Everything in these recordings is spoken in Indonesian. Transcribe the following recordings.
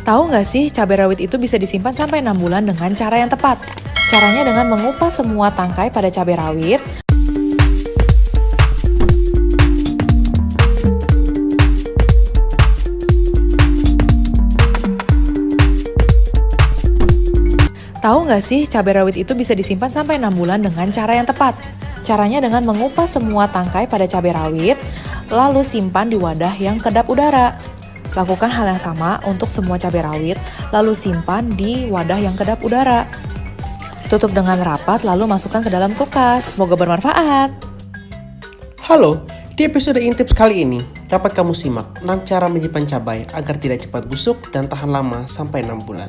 Tahu nggak sih, cabai rawit itu bisa disimpan sampai 6 bulan dengan cara yang tepat. Caranya dengan mengupas semua tangkai pada cabai rawit. Tahu nggak sih, cabai rawit itu bisa disimpan sampai 6 bulan dengan cara yang tepat. Caranya dengan mengupas semua tangkai pada cabai rawit, lalu simpan di wadah yang kedap udara. Lakukan hal yang sama untuk semua cabai rawit, lalu simpan di wadah yang kedap udara. Tutup dengan rapat, lalu masukkan ke dalam kulkas. Semoga bermanfaat. Halo, di episode Intips kali ini dapat kamu simak 6 cara menyimpan cabai agar tidak cepat busuk dan tahan lama sampai 6 bulan.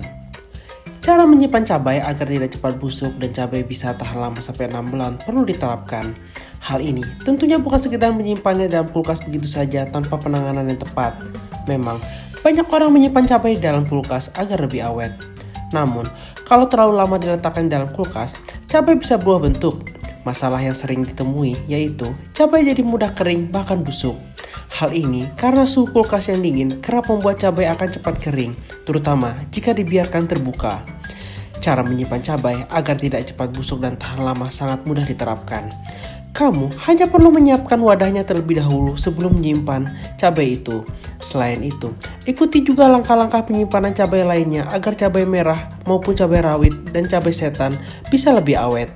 Cara menyimpan cabai agar tidak cepat busuk dan cabai bisa tahan lama sampai 6 bulan perlu diterapkan. Hal ini tentunya bukan sekedar menyimpannya dalam kulkas begitu saja tanpa penanganan yang tepat. Memang, banyak orang menyimpan cabai di dalam kulkas agar lebih awet. Namun, kalau terlalu lama diletakkan di dalam kulkas, cabai bisa berubah bentuk. Masalah yang sering ditemui yaitu cabai jadi mudah kering bahkan busuk. Hal ini karena suhu kulkas yang dingin kerap membuat cabai akan cepat kering, terutama jika dibiarkan terbuka. Cara menyimpan cabai agar tidak cepat busuk dan tahan lama sangat mudah diterapkan. Kamu hanya perlu menyiapkan wadahnya terlebih dahulu sebelum menyimpan cabai itu. Selain itu, ikuti juga langkah-langkah penyimpanan cabai lainnya agar cabai merah maupun cabai rawit dan cabai setan bisa lebih awet.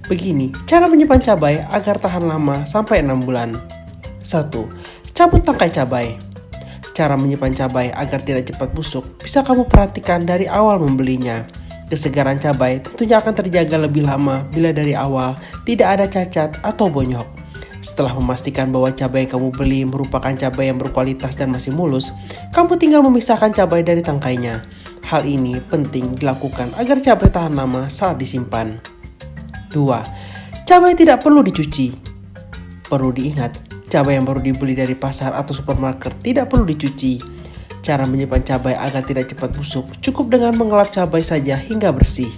Begini cara menyimpan cabai agar tahan lama sampai 6 bulan. 1. Cabut tangkai cabai. Cara menyimpan cabai agar tidak cepat busuk bisa kamu perhatikan dari awal membelinya. Kesegaran cabai tentunya akan terjaga lebih lama bila dari awal tidak ada cacat atau bonyok. Setelah memastikan bahwa cabai yang kamu beli merupakan cabai yang berkualitas dan masih mulus, kamu tinggal memisahkan cabai dari tangkainya. Hal ini penting dilakukan agar cabai tahan lama saat disimpan. 2. Cabai tidak perlu dicuci. Perlu diingat, cabai yang baru dibeli dari pasar atau supermarket tidak perlu dicuci. Cara menyimpan cabai agar tidak cepat busuk cukup dengan mengelap cabai saja hingga bersih.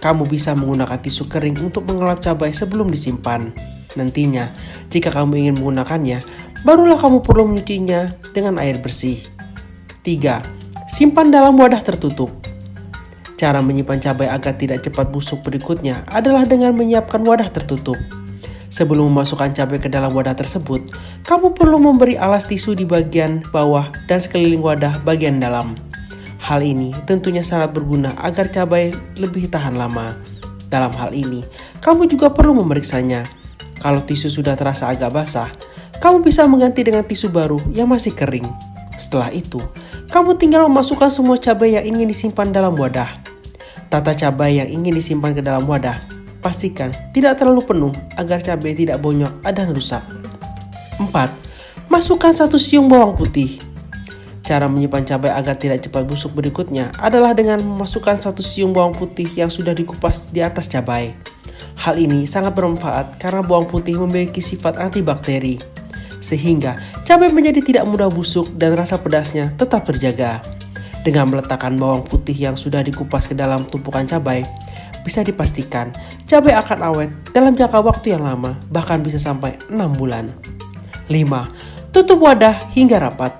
Kamu bisa menggunakan tisu kering untuk mengelap cabai sebelum disimpan. Nantinya, jika kamu ingin menggunakannya, barulah kamu perlu menyucinya dengan air bersih. 3. Simpan dalam wadah tertutup. Cara menyimpan cabai agar tidak cepat busuk berikutnya adalah dengan menyiapkan wadah tertutup. Sebelum memasukkan cabai ke dalam wadah tersebut, kamu perlu memberi alas tisu di bagian bawah dan sekeliling wadah bagian dalam. Hal ini tentunya sangat berguna agar cabai lebih tahan lama. Dalam hal ini, kamu juga perlu memeriksanya. Kalau tisu sudah terasa agak basah, kamu bisa mengganti dengan tisu baru yang masih kering. Setelah itu, kamu tinggal memasukkan semua cabai yang ingin disimpan dalam wadah. Tata cabai yang ingin disimpan ke dalam wadah. Pastikan tidak terlalu penuh agar cabai tidak bonyok dan rusak. 4. Masukkan 1 siung bawang putih. Cara menyimpan cabai agar tidak cepat busuk berikutnya adalah dengan memasukkan 1 siung bawang putih yang sudah dikupas di atas cabai. Hal ini sangat bermanfaat karena bawang putih memiliki sifat antibakteri, sehingga cabai menjadi tidak mudah busuk dan rasa pedasnya tetap terjaga. Dengan meletakkan bawang putih yang sudah dikupas ke dalam tumpukan cabai, bisa dipastikan cabai akan awet dalam jangka waktu yang lama, bahkan bisa sampai 6 bulan. 5. Tutup wadah hingga rapat.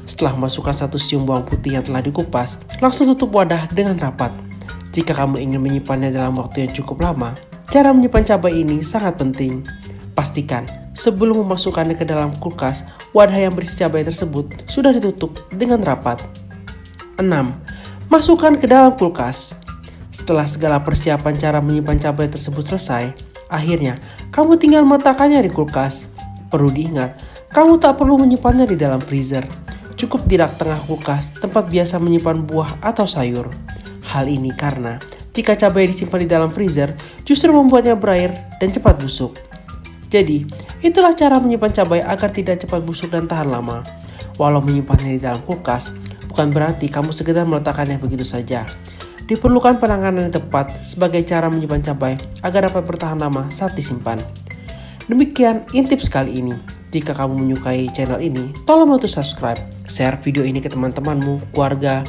Setelah memasukkan 1 siung bawang putih yang telah dikupas, langsung tutup wadah dengan rapat. Jika kamu ingin menyimpannya dalam waktu yang cukup lama, cara menyimpan cabai ini sangat penting. Pastikan sebelum memasukkannya ke dalam kulkas, wadah yang berisi cabai tersebut sudah ditutup dengan rapat. 6. Masukkan ke dalam kulkas. Setelah segala persiapan cara menyimpan cabai tersebut selesai, akhirnya kamu tinggal meletakkannya di kulkas. Perlu diingat, kamu tak perlu menyimpannya di dalam freezer. Cukup di rak tengah kulkas, tempat biasa menyimpan buah atau sayur. Hal ini karena jika cabai disimpan di dalam freezer, justru membuatnya berair dan cepat busuk. Jadi, itulah cara menyimpan cabai agar tidak cepat busuk dan tahan lama. Walau menyimpannya di dalam kulkas, bukan berarti kamu sekedar meletakkannya begitu saja. Diperlukan penanganan yang tepat sebagai cara menyimpan cabai agar dapat bertahan lama saat disimpan. Demikian Intips kali ini. Jika kamu menyukai channel ini, tolong bantu subscribe, share video ini ke teman-temanmu, keluarga,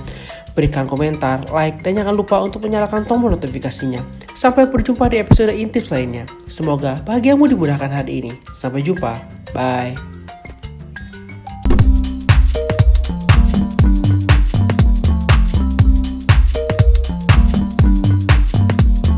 berikan komentar, like, dan jangan lupa untuk menyalakan tombol notifikasinya. Sampai berjumpa di episode Intips lainnya. Semoga bahagiamu dimudahkan hari ini. Sampai jumpa. Bye.